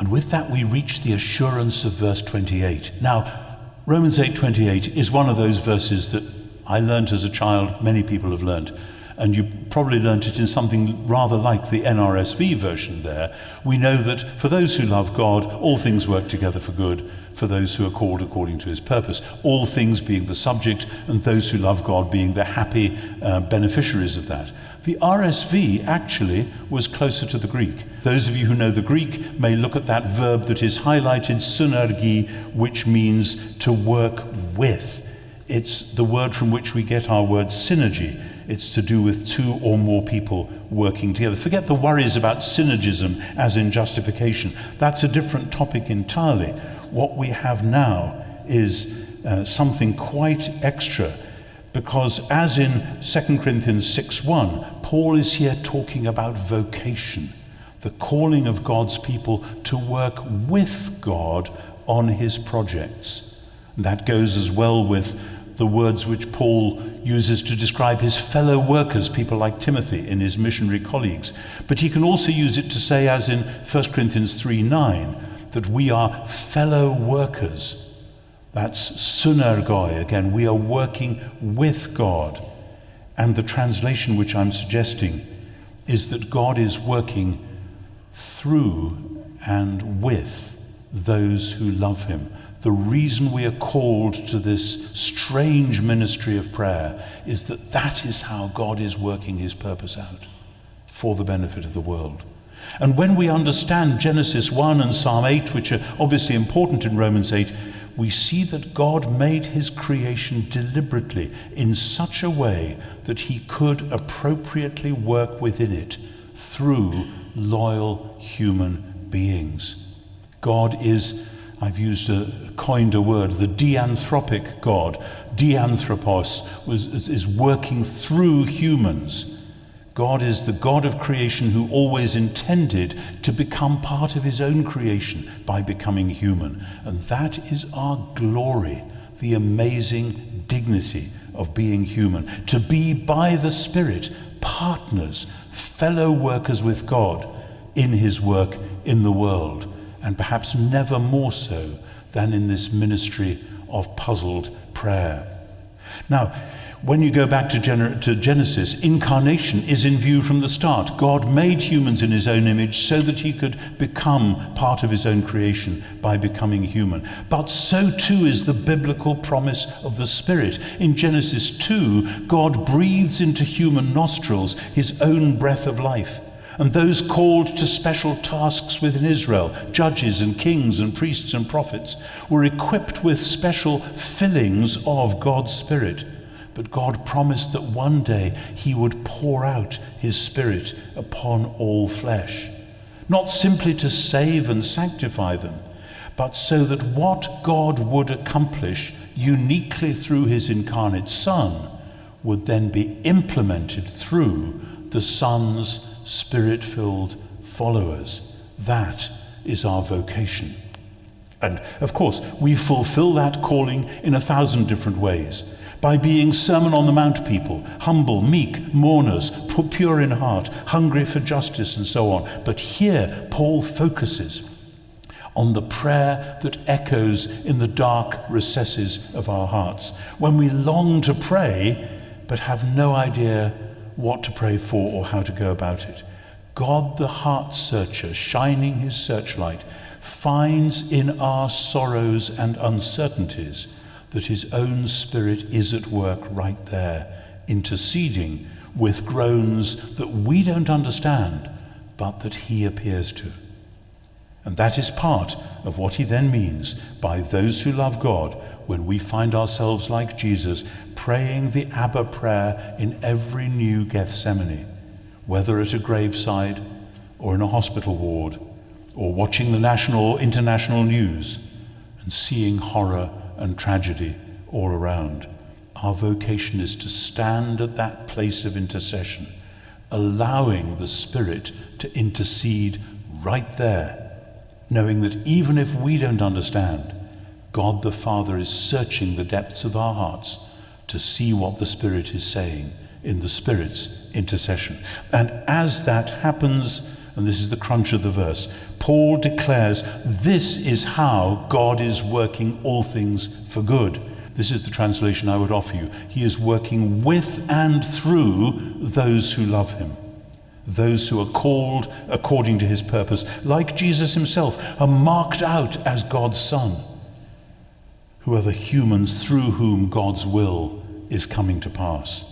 And with that we reach the assurance of verse 28. Now, Romans 8:28 is one of those verses that I learnt as a child, many people have learnt, and you probably learnt it in something rather like the NRSV version there. We know that for those who love God, all things work together for good, for those who are called according to his purpose. All things being the subject, and those who love God being the happy beneficiaries of that. The RSV actually was closer to the Greek. Those of you who know the Greek may look at that verb that is highlighted, synergy, which means to work with. It's the word from which we get our word synergy. It's to do with two or more people working together. Forget the worries about synergism as in justification. That's a different topic entirely. What we have now is something quite extra, because as in 2 Corinthians 6:1, Paul is here talking about vocation, the calling of God's people to work with God on his projects. And that goes as well with the words which Paul uses to describe his fellow workers, people like Timothy, in his missionary colleagues. But he can also use it to say, as in 1 Corinthians 3:9, that we are fellow workers. That's synergoi again. We are working with God. And the translation which I'm suggesting is that God is working through and with those who love him. The reason we are called to this strange ministry of prayer is that that is how God is working his purpose out for the benefit of the world. And when we understand Genesis 1 and Psalm 8, which are obviously important in Romans 8, we see that God made his creation deliberately in such a way that he could appropriately work within it through loyal human beings. God is, I've coined a word, the deanthropic God. Deanthropos is working through humans. God is the God of creation who always intended to become part of his own creation by becoming human. And that is our glory, the amazing dignity of being human. To be by the Spirit partners, fellow workers with God in his work in the world, and perhaps never more so than in this ministry of puzzled prayer. Now, when you go back to Genesis, incarnation is in view from the start. God made humans in his own image so that he could become part of his own creation by becoming human. But so too is the biblical promise of the Spirit. In Genesis 2, God breathes into human nostrils his own breath of life. And those called to special tasks within Israel, judges and kings and priests and prophets, were equipped with special fillings of God's Spirit. But God promised that one day he would pour out his Spirit upon all flesh, not simply to save and sanctify them, but so that what God would accomplish uniquely through his incarnate Son would then be implemented through the Son's Spirit-filled followers. That is our vocation. And of course, we fulfill that calling in 1,000 different ways. By being Sermon on the Mount people, humble, meek, mourners, pure in heart, hungry for justice, and so on. But here, Paul focuses on the prayer that echoes in the dark recesses of our hearts, when we long to pray, but have no idea what to pray for or how to go about it. God, the heart searcher, shining his searchlight, finds in our sorrows and uncertainties that his own Spirit is at work right there, interceding with groans that we don't understand, but that he appears to. And that is part of what he then means by those who love God, when we find ourselves like Jesus, praying the Abba prayer in every new Gethsemane, whether at a graveside or in a hospital ward, or watching the national or international news and seeing horror and tragedy all around. Our vocation is to stand at that place of intercession, allowing the Spirit to intercede right there, knowing that even if we don't understand, God the Father is searching the depths of our hearts to see what the Spirit is saying in the Spirit's intercession. And as that happens, and this is the crunch of the verse, Paul declares this is how God is working all things for good. This is the translation I would offer you. He is working with and through those who love him, those who are called according to his purpose, like Jesus himself, are marked out as God's Son, who are the humans through whom God's will is coming to pass.